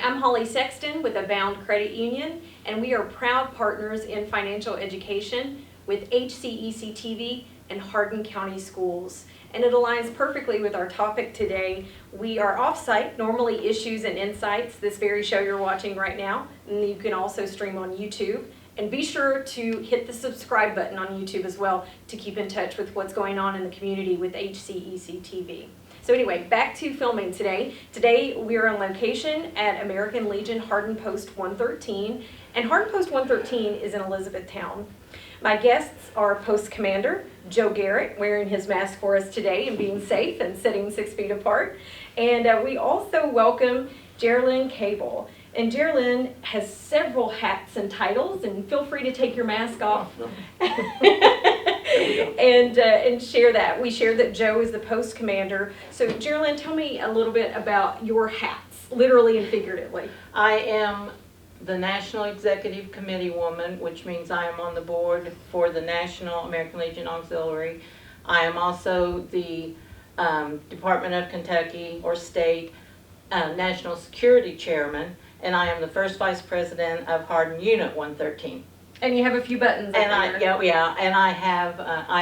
I'm Holly Sexton with Abound Credit Union, and we are proud partners in financial education with HCEC-TV and Hardin County Schools. And it aligns perfectly with our topic today. We are off-site, normally issues and insights, this very show you're watching right now, and you can also stream on YouTube. And be sure to hit the subscribe button on YouTube as well to keep in touch with what's going on in the community with HCEC-TV. So anyway, back to filming today. Today we are on location at American Legion Hardin Post 113, and Hardin Post 113 is in Elizabethtown. My guests are Post Commander Joe Garrett, wearing his mask for us today and being safe and sitting 6 feet apart. And we also welcome Geraldine Cable. And Geraldine has several hats and titles, and feel free to take your mask off and share that. We share that Joe is the Post Commander. So Geraldine, tell me a little bit about your hats, literally and figuratively. I am the National Executive Committee woman, which means I am on the board for the National American Legion Auxiliary. I am also the Department of Kentucky or State National Security Chairman, and I am the first Vice President of Hardin Unit 113. And you have a few buttons. And I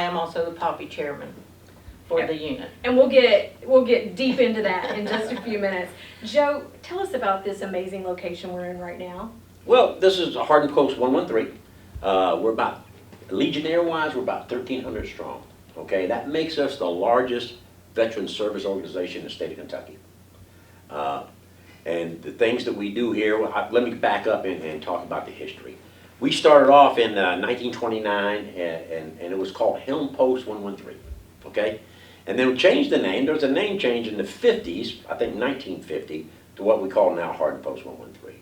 am also the Poppy Chairman for the unit. And we'll get deep into that in just a few minutes. Joe, tell us about this amazing location we're in right now. Well, this is Hardin Post 113. We're about, Legionnaire-wise, we're about 1,300 strong. Okay, that makes us the largest veteran service organization in the state of Kentucky. And the things that we do here, let me back up and talk about the history. We started off in 1929, and it was called Helm Post 113. Okay. And then we changed the name. There was a name change in the 50s, I think 1950, to what we call now Hardin Post 113.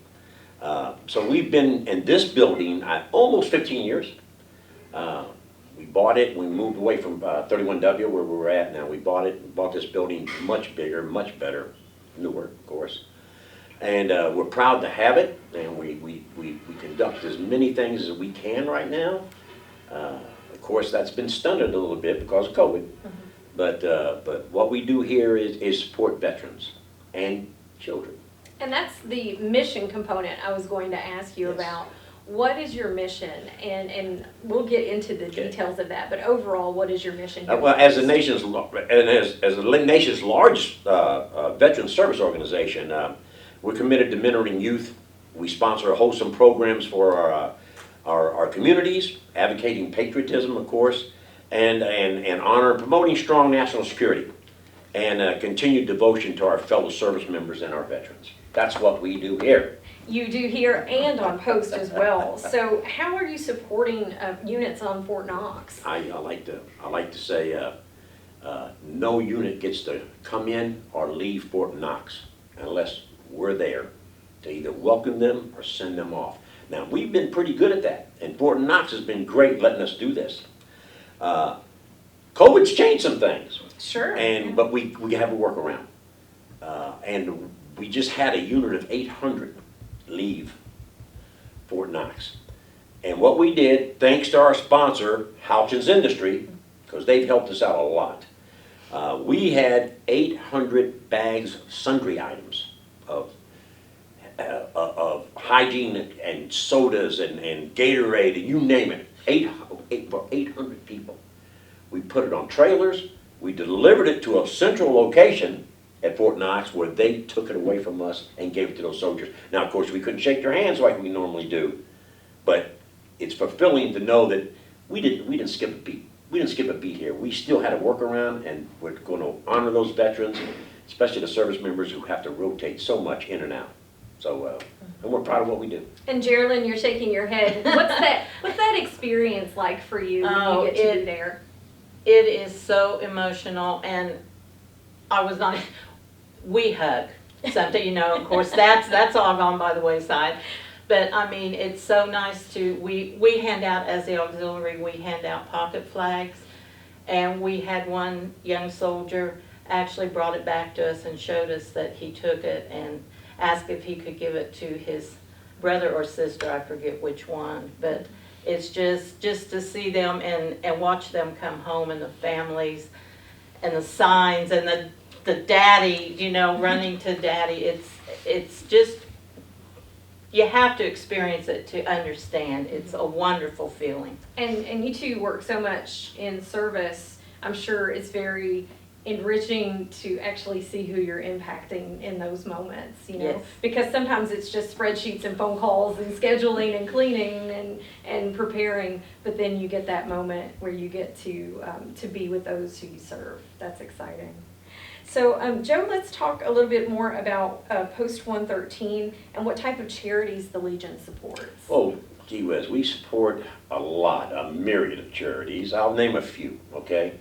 So we've been in this building almost 15 years. We bought it, we moved away from 31W where we were at now. We bought it, bought this building much bigger, much better, newer, of course. And we're proud to have it, and we conduct as many things as we can right now. Of course, that's been stunted a little bit because of COVID. Mm-hmm. But what we do here is support veterans and children. And that's the mission component I was going to ask you about. What is your mission? And we'll get into the details of that. But overall, what is your mission? Well, as the nation's largest veteran service organization, we're committed to mentoring youth. We sponsor wholesome programs for our communities, advocating patriotism, of course, and honor and promoting strong national security, and continued devotion to our fellow service members and our veterans. That's what we do here. You do here and on post as well. So how are you supporting units on Fort Knox? I like to say no unit gets to come in or leave Fort Knox unless we're there to either welcome them or send them off. Now, we've been pretty good at that, and Fort Knox has been great letting us do this. COVID's changed some things. Sure. But we have a workaround. And we just had a unit of 800 leave Fort Knox. And what we did, thanks to our sponsor, Houchins Industry, because they've helped us out a lot, we had 800 bags of sundry items of hygiene and sodas and Gatorade, and you name it, 800 people. We put it on trailers, we delivered it to a central location at Fort Knox where they took it away from us and gave it to those soldiers. Now, of course, we couldn't shake their hands like we normally do, but it's fulfilling to know that we didn't skip a beat. We didn't skip a beat here. We still had a workaround, and we're going to honor those veterans, especially the service members who have to rotate so much in and out. So, and we're proud of what we do. And Geraldine, you're shaking your head. What's that experience like for you when you get to be there? It is so emotional, and we hug something, of course that's all gone by the wayside. But I mean, it's so nice we hand out, as the auxiliary, we hand out pocket flags, and we had one young soldier actually brought it back to us and showed us that he took it and asked if he could give it to his brother or sister, I forget which one, but it's just to see them and watch them come home, and the families and the signs and the daddy, running to daddy. It's just you have to experience it to understand. It's a wonderful feeling. And you two work so much in service, I'm sure it's very enriching to actually see who you're impacting in those moments, you know? Yes. Because sometimes it's just spreadsheets and phone calls and scheduling and cleaning and preparing, but then you get that moment where you get to be with those who you serve. That's exciting. So, Joe, let's talk a little bit more about Post 113 and what type of charities the Legion supports. Oh, gee whiz, we support a myriad of charities. I'll name a few, okay?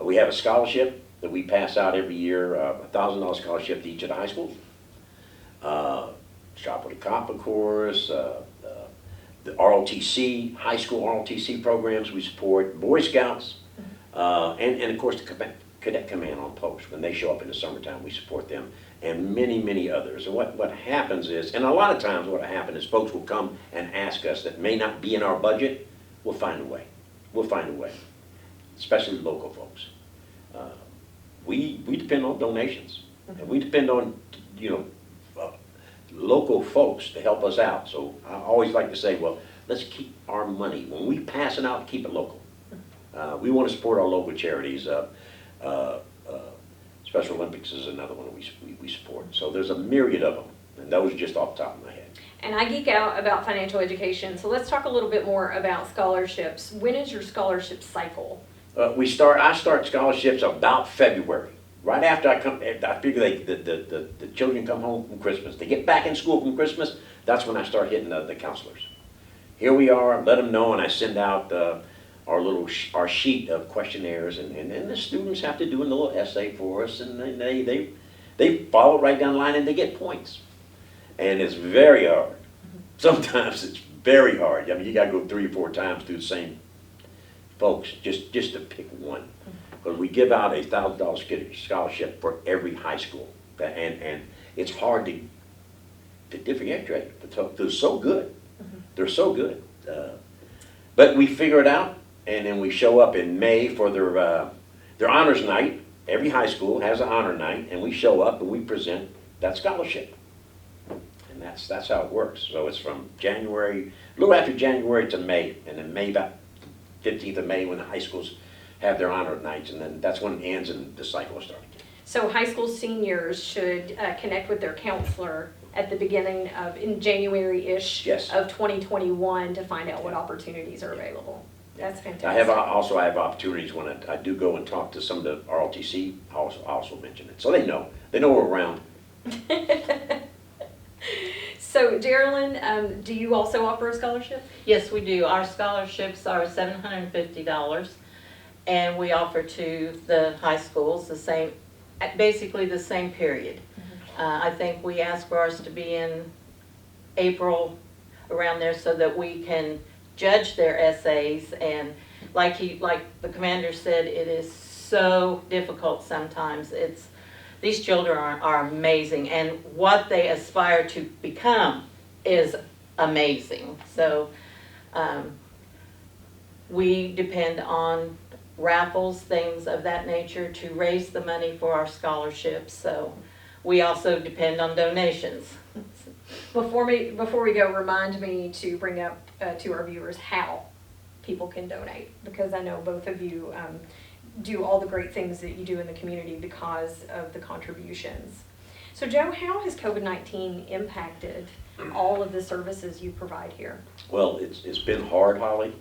We have a scholarship that we pass out every year, a $1,000 scholarship to each of the high schools. Shop with a Cop, of course, the ROTC, high school ROTC programs we support, Boy Scouts, and of course the Cadet Command on post. When they show up in the summertime, we support them, and many, many others. And what happens is, and a lot of times what happens is folks will come and ask us that may not be in our budget, we'll find a way. We'll find a way, especially local folks. We depend on donations, and we depend on, local folks to help us out. So I always like to say, well, let's keep our money, when we pass it out, keep it local. We want to support our local charities. Special Olympics is another one we support. So there's a myriad of them, and those are just off the top of my head. And I geek out about financial education, so let's talk a little bit more about scholarships. When is your scholarship cycle? I start scholarships about February. Right after I figure the children come home from Christmas. They get back in school from Christmas, that's when I start hitting the counselors. Here we are, let them know, and I send out our sheet of questionnaires, and the students have to do a little essay for us, and they follow it right down the line, and they get points. And it's very hard. Sometimes it's very hard. I mean, you got to go 3 or 4 times through the same folks just to pick one. Because we give out a $1,000 scholarship for every high school, and it's hard to differentiate. They're so good. They're so good. But we figure it out, and then we show up in May for their honors night. Every high school has an honor night, and we show up and we present that scholarship. And that's how it works. So it's from January, a little after January to May, and then May, about 15th of May, when the high schools have their honor nights, and then that's when it ends and the cycle is starting. So high school seniors should connect with their counselor at the beginning in January-ish Yes. of 2021 to find out what opportunities are available. That's fantastic. I have opportunities when I do go and talk to some of the ROTC. I also mention it, so they know we're around. So, Geraldine, do you also offer a scholarship? Yes, we do. Our scholarships are $750, and we offer to the high schools basically the same period. I think we ask for ours to be in April, around there, so that we can judge their essays. And like the commander said, it is so difficult sometimes. These children are amazing, and what they aspire to become is amazing. So we depend on raffles, things of that nature, to raise the money for our scholarships. So we also depend on donations. Before we go, remind me to bring up to our viewers how people can donate, because I know both of you do all the great things that you do in the community because of the contributions. So Joe, how has COVID-19 impacted all of the services you provide here? Well, it's been hard, Holly,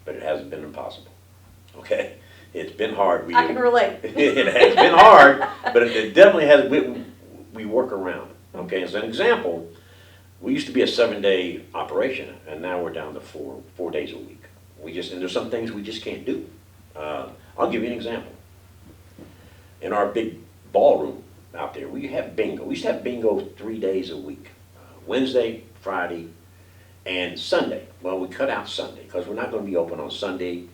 but it hasn't been impossible. Okay? It's been hard. I can relate. It has been hard, but it definitely has. We work around. Okay, as an example, we used to be a 7-day operation, and now we're down to four days a week. And there's some things we just can't do. I'll give you an example. In our big ballroom out there, we have bingo. We used to have bingo 3 days a week, Wednesday, Friday, and Sunday. Well, we cut out Sunday because we're not going to be open on Sunday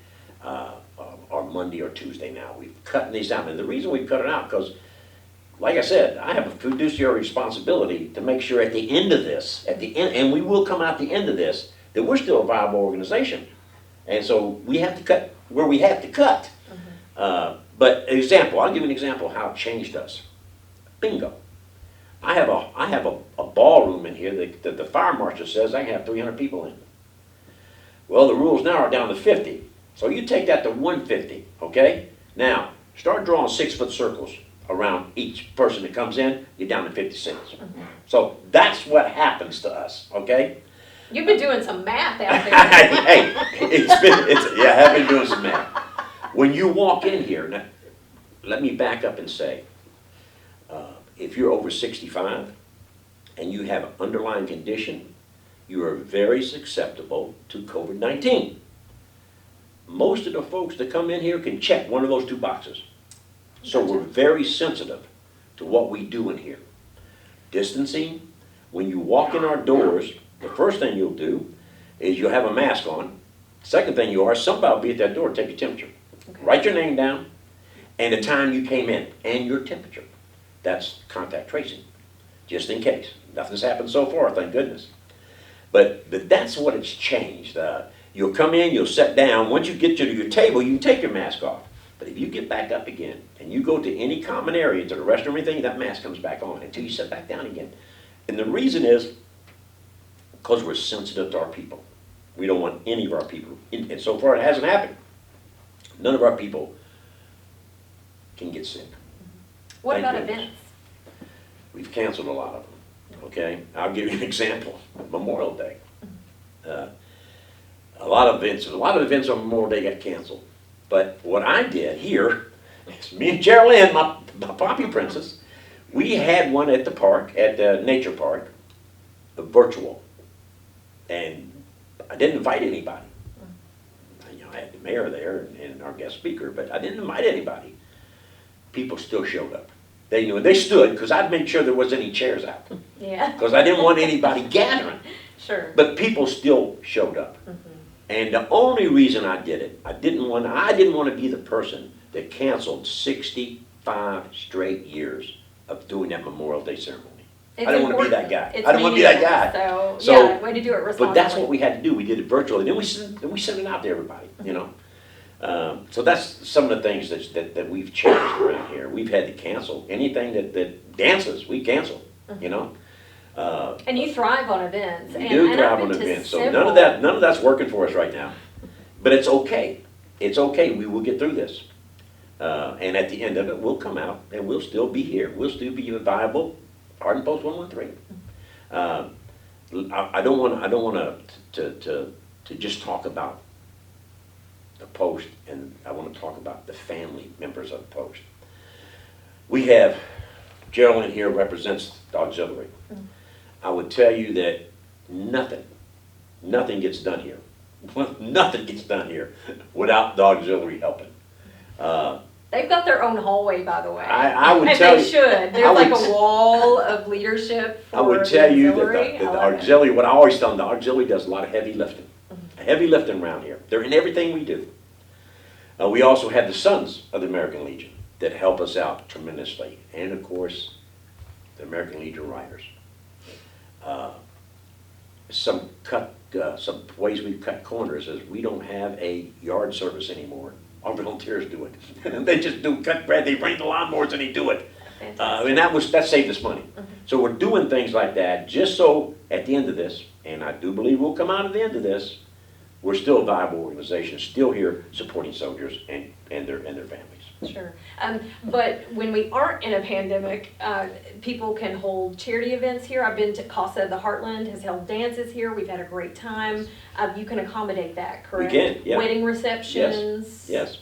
or Monday or Tuesday now. We've cut these out, and the reason we cut it out because, like I said, I have a fiduciary responsibility to make sure at the end of this, and we will come out the end of this, that we're still a viable organization. And so we have to cut where we have to cut. But an example, I'll give you an example of how it changed us. Bingo. I have a ballroom in here here, the fire marshal says I can have 300 people in. Well, the rules now are down to 50. So you take that to 150, okay? Now, start drawing 6-foot circles around each person that comes in, you're down to 56. So that's what happens to us, okay? You've been doing some math out there. Hey, yeah, I have been doing some math. When you walk in here, now, let me back up and say, if you're over 65 and you have an underlying condition, you are very susceptible to COVID-19. Most of the folks that come in here can check one of those 2 boxes. So we're very sensitive to what we do in here. Distancing, when you walk in our doors, the first thing you'll do is you'll have a mask on. Second thing you are, somebody will be at that door and take your temperature. Okay. Write your name down and the time you came in and your temperature. That's contact tracing, just in case. Nothing's happened so far, thank goodness. But that's what it's changed. You'll come in, you'll sit down. Once you get to your table, you can take your mask off. But if you get back up again and you go to any common area, to the restroom or anything, that mask comes back on until you sit back down again. And the reason is because we're sensitive to our people. We don't want any of our people, and so far it hasn't happened. None of our people can get sick. What Thank about goodness. events? We've canceled a lot of them, okay? I'll give you an example. Memorial Day. A lot of events on Memorial Day got canceled. But what I did here, is me and Geraldine, my Poppy Princess, we had one at the park, at the nature park, virtual. And I didn't invite anybody. I had the mayor there and our guest speaker, but I didn't invite anybody. People still showed up. They knew, and they stood, because I'd make sure there wasn't any chairs out. Yeah. Because I didn't want anybody gathering. Sure. But people still showed up. And the only reason I did it, I didn't want to be the person that canceled 65 straight years of doing that Memorial Day ceremony. It's I don't want to be important. that guy. It's I don't want to be that guy. So, yeah, way to do it responsibly. But that's what we had to do. We did it virtually. Then we sent it out to everybody, you know. So that's some of the things that we've changed around here. We've had to cancel anything that dances. We cancel, you know. And you thrive on events. We do thrive on events. So none of that's working for us right now. But it's okay. It's okay. We will get through this. And at the end of it, we'll come out and we'll still be here. We'll still be viable. Hardin Post 113. I don't want to just talk about the Post, and I want to talk about the family members of the Post. We have Geraldine here represents the auxiliary. I would tell you that nothing gets done here. Nothing gets done here without the auxiliary helping. They've got their own hallway, by the way. I would and tell they you. should. There's like a wall of leadership for I would tell the you auxiliary. that the I love auxiliary, what I always tell them, the auxiliary does a lot of heavy lifting. Heavy lifting around here. They're in everything we do. We also have the Sons of the American Legion that help us out tremendously. And of course, the American Legion Riders. Some ways we've cut corners is we don't have a yard service anymore. Our volunteers do it. They just cut bread, they bring the lawnmowers and they do it. And that saved us money. So we're doing things like that just so at the end of this, and I do believe we'll come out at the end of this, we're still a viable organization, still here supporting soldiers and their families. Sure. But when we aren't in a pandemic, people can hold charity events here. I've been to Casa of the Heartland, has held dances here. We've had a great time. You can accommodate that, correct? We can, yeah. Wedding receptions. Yes.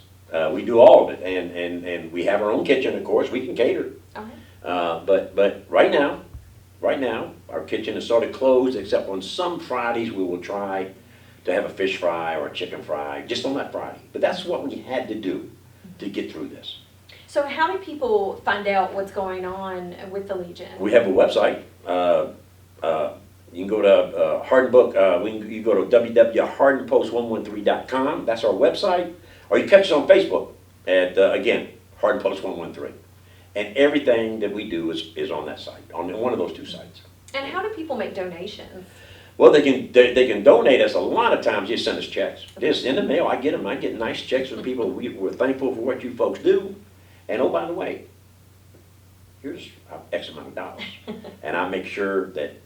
We do all of it, and we have our own kitchen, of course. We can cater. Okay. But right now, our kitchen is sort of closed, except on some Fridays we will try to have a fish fry or a chicken fry, just on that Friday. But that's what we had to do to get through this. So how do people find out what's going on with the Legion? We have a website. You can go to Hardin Book. You go to www.hardinpost113.com. That's our website. Or you catch us on Facebook at, again, Hardin Post 113. And everything that we do is on that site, on one of those 2 sites. And how do people make donations? Well, they can donate us. A lot of times, just send us checks. Just in the mail, I get them. I get nice checks from people. We're thankful for what you folks do. And oh, by the way, here's X amount of dollars. And I make sure that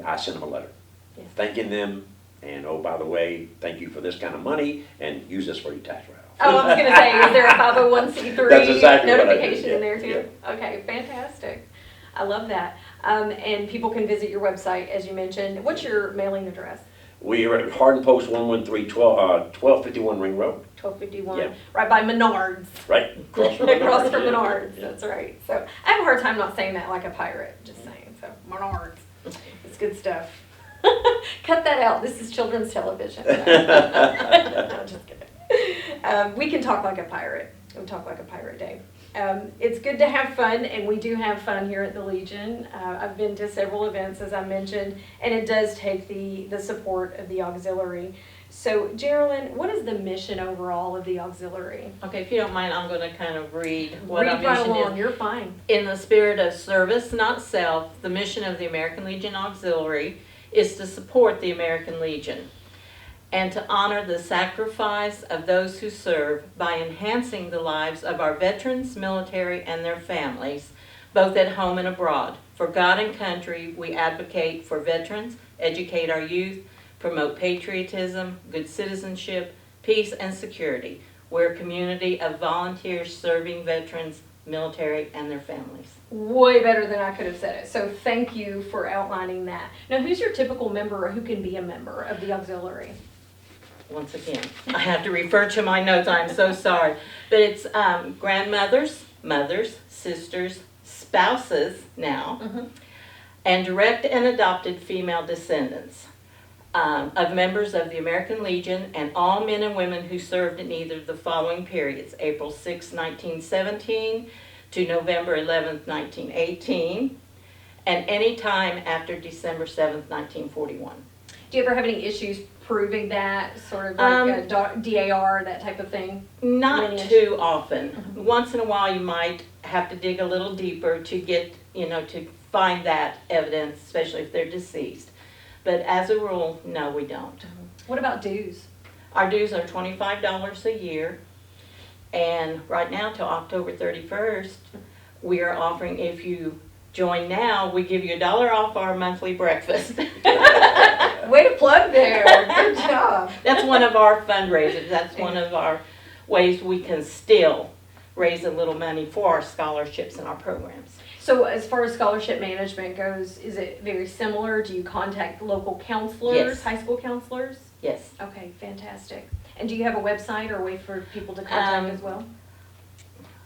I send them a letter, Yes. thanking them, and oh, by the way, thank you for this kind of money, and use this for your tax write-off. Oh, I was gonna say, is there a 501c3 That's exactly what I did, notification in there yeah, too? Okay, fantastic. I love that. And people can visit your website, as you mentioned. What's your mailing address? We are at Hardin Post 113, 1251 Ring Road, 1251, Yeah. right by Menards. right? Across from Across from yeah. Menards, that's right. So I have a hard time not saying that like a pirate, just saying. So Menards, it's good stuff. Cut that out. This is children's television. No, just kidding. We can talk like a pirate. We talk like a pirate, Dave. It's good to have fun, and we do have fun here at the Legion. I've been to several events, as I mentioned, and it does take the support of the auxiliary. So, Geraldine, what is the mission overall of the auxiliary? Okay, if you don't mind, I'm going to kind of read what our Read right mission along. is. You're fine. In the spirit of service, not self, the mission of the American Legion Auxiliary is to support the American Legion and to honor the sacrifice of those who serve by enhancing the lives of our veterans, military, and their families, both at home and abroad. For God and country, we advocate for veterans, educate our youth, promote patriotism, good citizenship, peace, and security. We're a community of volunteers serving veterans, military, and their families. Way better than I could have said it. So thank you for outlining that. Now, who's your typical member or who can be a member of the auxiliary? Once again, I have to refer to my notes, I'm so sorry. But it's grandmothers, mothers, sisters, spouses now, and direct and adopted female descendants of members of the American Legion and all men and women who served in either of the following periods: April 6, 1917 to November 11, 1918, and any time after December 7, 1941. Do you ever have any issues proving that, sort of like a DAR, that type of thing? Not Lineage? too often. Once in a while you might have to dig a little deeper to get, to find that evidence, especially if they're deceased. But as a rule, no, we don't. What about dues? Our dues are $25 a year, and right now till October 31st, we are offering, if you join now, we give you $1 off our monthly breakfast. Way to plug there. Good job. That's one of our fundraisers. That's one of our ways we can still raise a little money for our scholarships and our programs. So as far as scholarship management goes, is it very similar? Do you contact local counselors, Yes. high school counselors? Yes. Okay, fantastic. And do you have a website or a way for people to contact as well?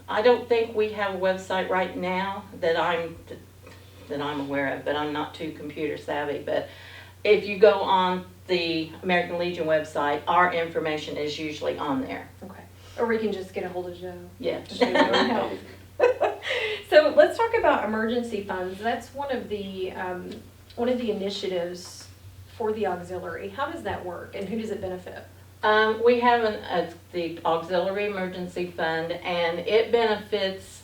I don't think we have a website right now that I'm aware of, but I'm not too computer savvy. But if you go on the American Legion website, our information is usually on there. Okay. Or we can just get a hold of Joe. Yeah. Just so you know. So let's talk about emergency funds. That's one of the initiatives for the auxiliary. How does that work, and who does it benefit? We have the Auxiliary Emergency Fund, and it benefits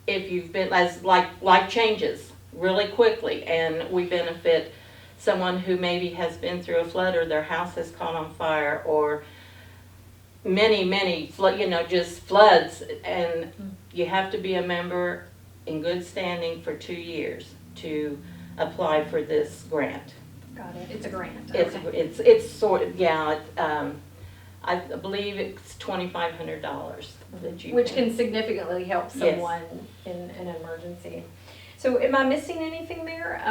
if you've been, as life changes really quickly, and we benefit someone who maybe has been through a flood or their house has caught on fire, or many just floods, and you have to be a member in good standing for 2 years to apply for this grant. Got it. It's a grant. It's sort of, yeah, I believe it's $2,500 that you Which can significantly help someone in an emergency. So am I missing anything there?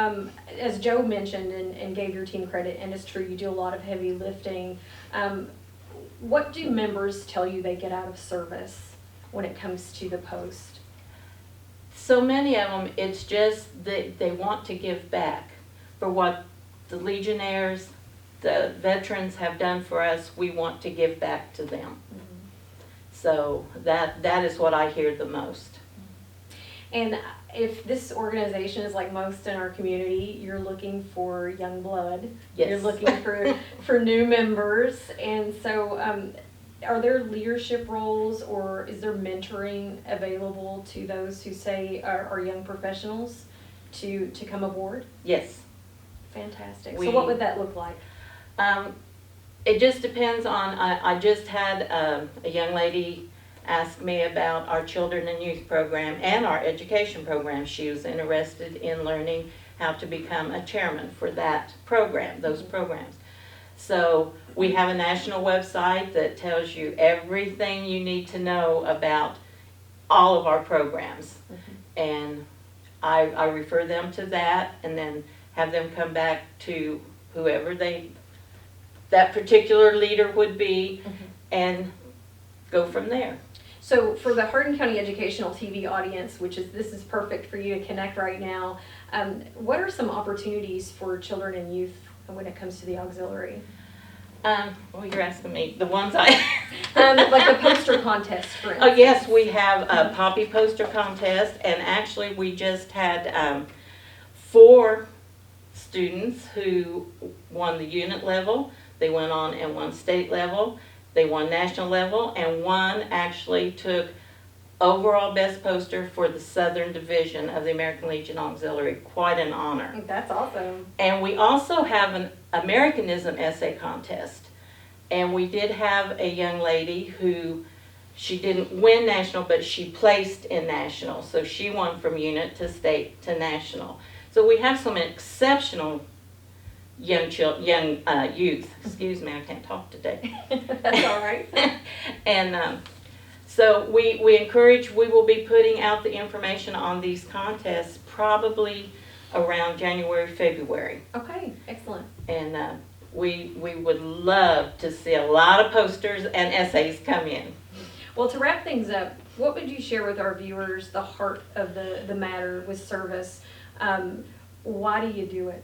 As Joe mentioned and gave your team credit, and it's true, you do a lot of heavy lifting. What do members tell you they get out of service when it comes to the post? So many of them, it's just that they want to give back for what the Legionnaires, the veterans have done for us. We want to give back to them. So that is what I hear the most. And if this organization is like most in our community, you're looking for young blood. Yes. You're looking for new members. And so are there leadership roles, or is there mentoring available to those who say are young professionals to come aboard? Yes. Fantastic. So what would that look like? It just depends on, I just had a young lady ask me about our children and youth program and our education program. She was interested in learning how to become a chairman for that program, those programs. So we have a national website that tells you everything you need to know about all of our programs. And I refer them to that and then have them come back to whoever that particular leader would be and go from there. So for the Hardin County Educational TV audience, this is perfect for you to connect right now, what are some opportunities for children and youth when it comes to the auxiliary? Well, you're asking me, the ones I... Like a poster contest, for instance. Oh, yes, we have a Poppy poster contest, and actually we just had 4 students who won the unit level. They went on and won state level. They won national level, and one actually took overall best poster for the Southern Division of the American Legion Auxiliary. Quite an honor. That's awesome. And we also have an Americanism essay contest. And we did have a young lady who, she didn't win national, but she placed in national. So she won from unit to state to national. So we have some exceptional young youth. Excuse me, I can't talk today. That's all right. And so we encourage, we will be putting out the information on these contests probably around January, February. Okay, excellent. And we would love to see a lot of posters and essays come in. Well, to wrap things up, what would you share with our viewers, the heart of the matter with service? Why do you do it?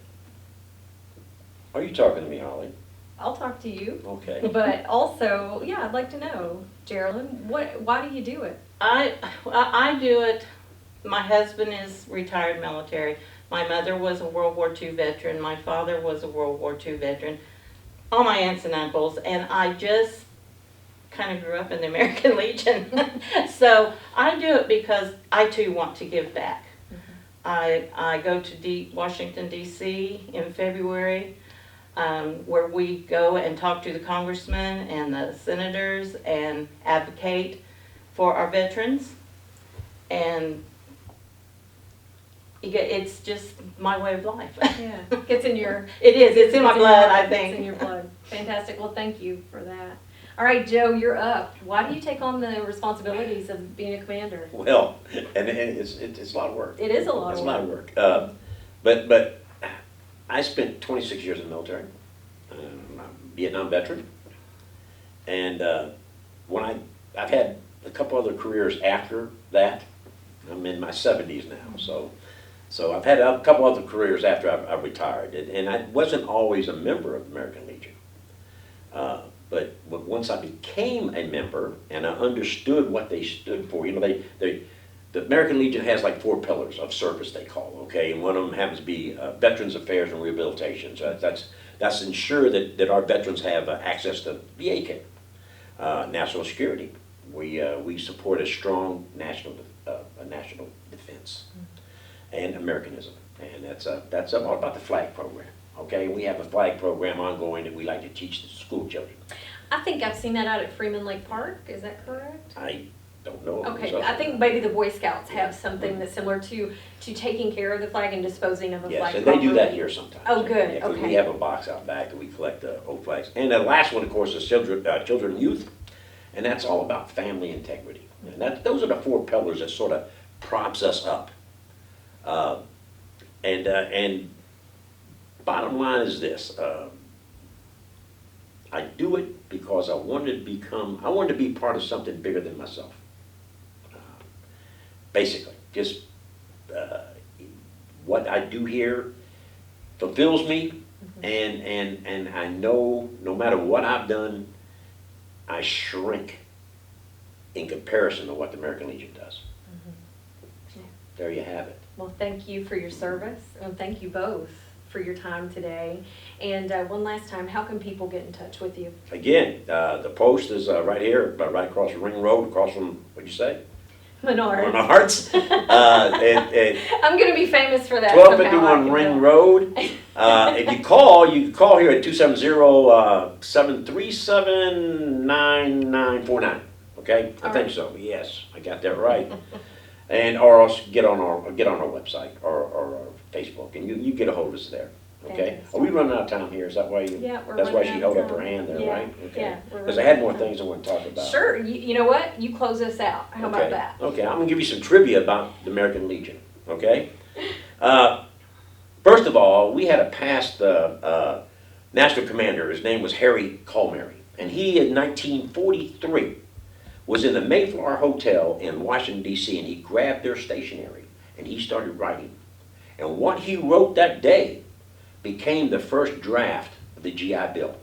Are you talking to me, Holly? I'll talk to you. Okay. But also, yeah, I'd like to know, Geraldine, why do you do it? I do it. My husband is retired military. My mother was a World War II veteran. My father was a World War II veteran. All my aunts and uncles. And I just kind of grew up in the American Legion. So I do it because I too want to give back. I go to Washington, D.C. in February, where we go and talk to the congressmen and the senators and advocate for our veterans. And it's just my way of life. Yeah, it's in your... It is. It's in my blood, I think. It's in your blood. Fantastic. Well, thank you for that. All right, Joe, you're up. Why do you take on the responsibilities of being a commander? Well, and it's a lot of work. It is a lot It's of a lot of work. But I spent 26 years in the military. I'm a Vietnam veteran. And I've had a couple other careers after that. I'm in my 70s now, so I've had a couple other careers after I retired. And I wasn't always a member of the American Legion. But once I became a member and I understood what they stood for, the American Legion has like 4 pillars of service, they call, okay? And one of them happens to be Veterans Affairs and Rehabilitation. So that's ensure that our veterans have access to VA care. National security. We support a strong national defense and Americanism. And that's all about the flag program. Okay, we have a flag program ongoing that we like to teach the school children. I think I've seen that out at Freeman Lake Park. Is that correct? I don't know. Okay, I think maybe the Boy Scouts have something that's similar to taking care of the flag and disposing of a flag. Yes, and they do that here sometimes. Oh, good. Yeah, okay. We have a box out back that we collect old flags. And the last one, of course, is children and youth, and that's all about family integrity. And those are the 4 pillars that sort of props us up. And bottom line is this. I do it because I wanted to be part of something bigger than myself. Basically, just what I do here fulfills me, and I know no matter what I've done, I shrink in comparison to what the American Legion does. Yeah. There you have it. Well, thank you for your service, and thank you both for your time today. And one last time, how can people get in touch with you? Again, the post is right here, right across the Ring Road, across from, what'd you say? Menards. Menards. I'm going to be famous for that. 1251 Ring Road. If you can call here at 270-737-9949. Okay? I think so. Yes, I got that right. And or else get on our website or Facebook, and you get a hold of us there, okay? Fantastic. Are we running out of time here? Is that why you? Yeah, we're That's why running she out held of up her time. hand there, Yeah, right? Okay. yeah, we're Because I running had more out of time. things I want to talk about. Sure, you know what? You close us out. How about Okay. that? Okay, I'm gonna give you some trivia about the Legion, okay? First of all, we had a past national commander, his name was Harry Colmary, and he in 1943 was in the Mayflower Hotel in Washington, D.C., and he grabbed their stationery, and he started writing. And what he wrote that day became the first draft of the GI Bill.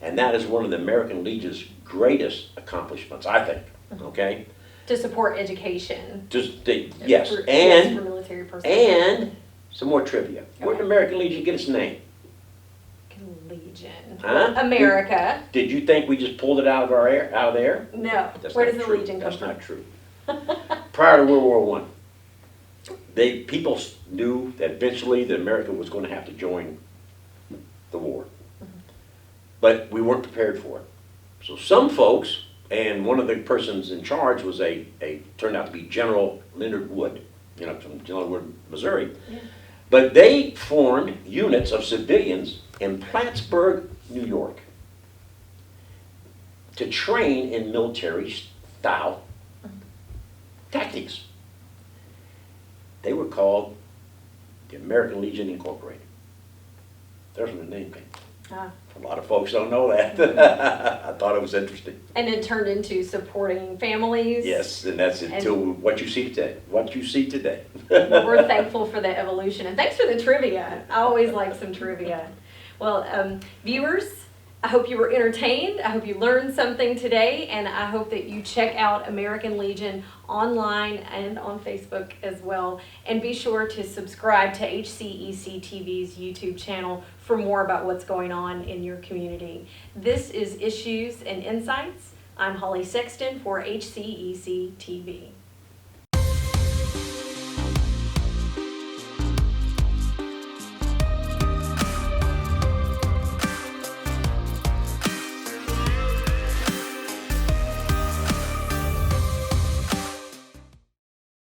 And that is one of the American Legion's greatest accomplishments, I think, okay? To support education. Yes, For and military personnel. and some more trivia. Where did Okay. the American Legion get its name? Legion. Huh? America. Did you think we just pulled it out of the air? No. That's Where not does the true. Legion come That's from? not true. Prior to World War I, people knew that eventually that America was going to have to join the war. But we weren't prepared for it. So some folks, and one of the persons in charge was turned out to be General Leonard Wood, from Leonard Wood, Missouri. Yeah. But they formed units of civilians in Plattsburgh, New York, to train in military style tactics. They were called the American Legion Incorporated. There's where the name came from. Ah. A lot of folks don't know that. I thought it was interesting. And it turned into supporting families. Yes, and that's until what you see today. What you see today. Well, we're thankful for the evolution. And thanks for the trivia. I always like some trivia. Well, viewers, I hope you were entertained. I hope you learned something today. And I hope that you check out American Legion online and on Facebook as well. And be sure to subscribe to HCEC-TV's YouTube channel for more about what's going on in your community. This is Issues and Insights. I'm Holly Sexton for HCEC-TV.